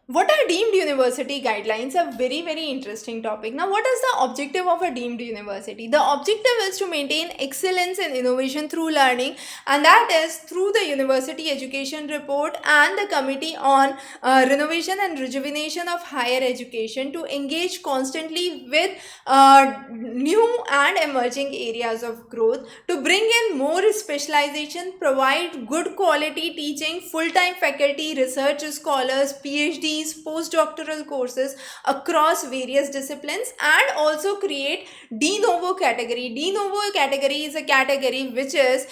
What are deemed university guidelines? A very, very interesting topic. Now, what is the objective of a deemed university? The objective is to maintain excellence and innovation through learning, and that is through the University Education Report and the Committee on Renovation and Rejuvenation of Higher Education to engage constantly with new and emerging areas of growth, to bring in more specialization, provide good quality teaching, full time faculty, research scholars, PhDs, postdoctoral courses across various disciplines, and also create de novo category. De novo category is a category which is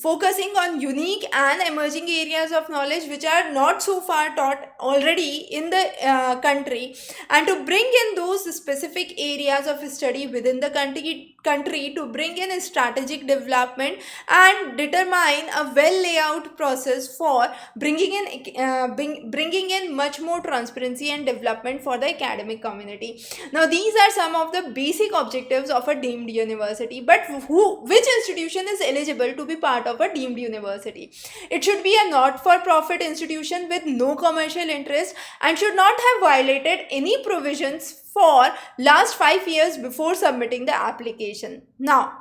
focusing on unique and emerging areas of knowledge which are not so far taught already in the country, and to bring in those specific areas of study within the country to bring in a strategic development and determine a well layout process for bringing in much more transparency and development for the academic community. Now, these are some of the basic objectives of a deemed university. But which institution is eligible to be part of a deemed university? It should be a not-for-profit institution with no commercial interest and should not have violated any provisions for last 5 years before submitting the application. Now,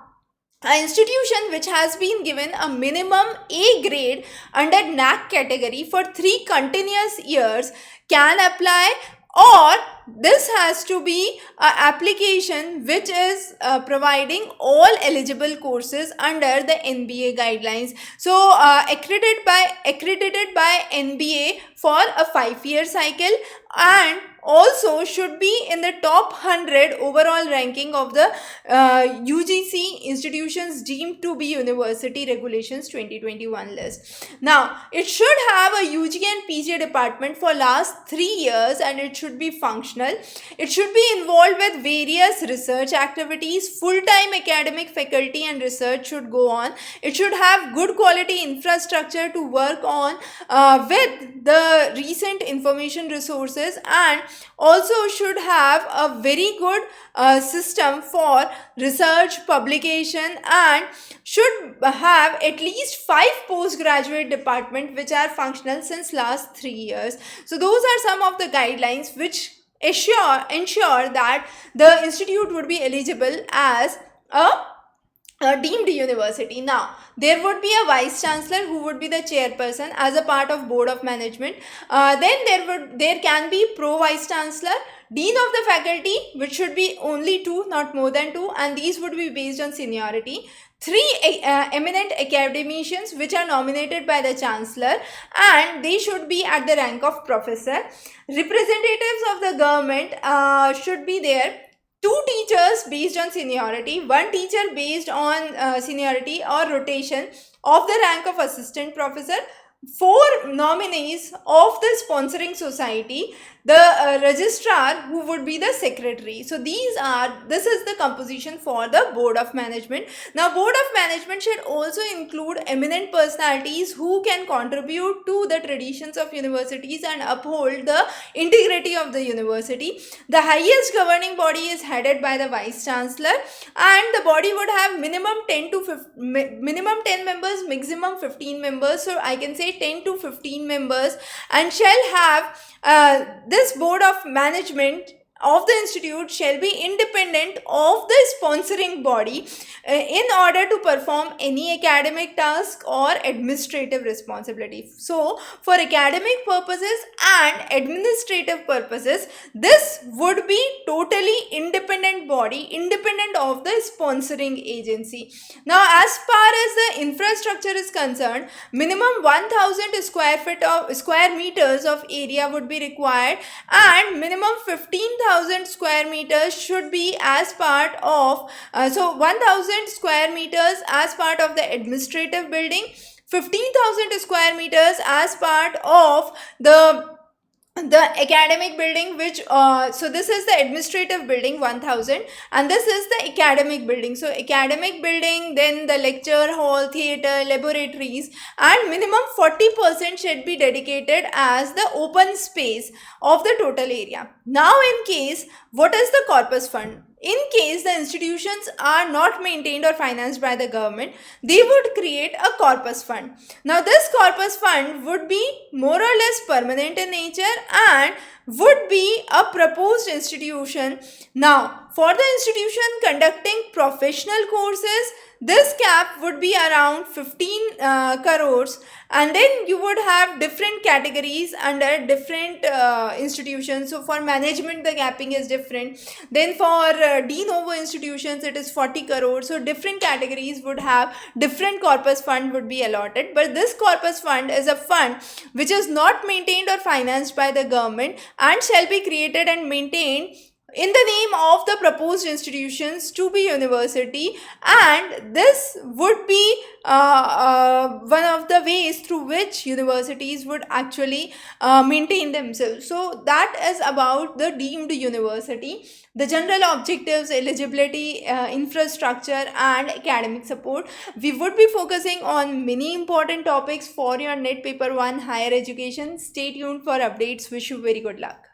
an institution which has been given a minimum A grade under NAC category for 3 continuous years can apply, or this has to be an application which is providing all eligible courses under the NBA guidelines. So accredited by NBA for a 5-year cycle, and also should be in the top 100 overall ranking of the UGC institutions deemed to be University Regulations 2021 list. Now, it should have a UG and PG department for last 3 years, and it should be functional. It should be involved with various research activities. Full-time academic faculty and research should go on. It should have good quality infrastructure to work on with the recent information resources, and also should have a very good system for research publication, and should have at least 5 postgraduate departments which are functional since last 3 years. So those are some of the guidelines which ensure that the institute would be eligible as a deemed university. Now, there would be a vice chancellor who would be the chairperson as a part of board of management. Then there can be pro vice chancellor, dean of the faculty, which should be only 2, not more than 2, and these would be based on seniority. 3 eminent academicians which are nominated by the chancellor, and they should be at the rank of professor. Representatives of the government should be there. 2 teachers based on seniority, 1 teacher based on seniority or rotation of the rank of assistant professor, 4 nominees of the sponsoring society, the registrar who would be the secretary. So this is the composition for the board of management. Now, board of management should also include eminent personalities who can contribute to the traditions of universities and uphold the integrity of the university. The highest governing body is headed by the vice chancellor, and the body would have minimum 10 members, maximum 15 members. So I can say 10 to 15 members, and shall have this board of management of the institute shall be independent of the sponsoring body in order to perform any academic task or administrative responsibility. So, for academic purposes and administrative purposes, this would be totally independent body, independent of the sponsoring agency. Now, as far as the infrastructure is concerned, minimum 1000 square meters of area would be required, and minimum 15,000 square meters should be as part of 1000 square meters as part of the administrative building, 15,000 square meters as part of the academic building, which so this is the administrative building 1000, and this is the academic building. So academic building, then the lecture hall, theater, laboratories, and minimum 40% should be dedicated as the open space of the total area. Now, in case, what is the corpus fund? In case the institutions are not maintained or financed by the government, they would create a corpus fund. Now, this corpus fund would be more or less permanent in nature and would be a proposed institution. Now, for the institution conducting professional courses, this cap would be around 15 crores, and then you would have different categories under different institutions. So for management the capping is different, then for de novo institutions it is 40 crores. So different categories would have different corpus fund would be allotted, but this corpus fund is a fund which is not maintained or financed by the government and shall be created and maintained in the name of the proposed institutions to be university, and this would be one of the ways through which universities would actually maintain themselves. So that is about the deemed university, the general objectives, eligibility, infrastructure and academic support. We would be focusing on many important topics for your NET paper 1 higher education. Stay tuned for updates. Wish you very good luck.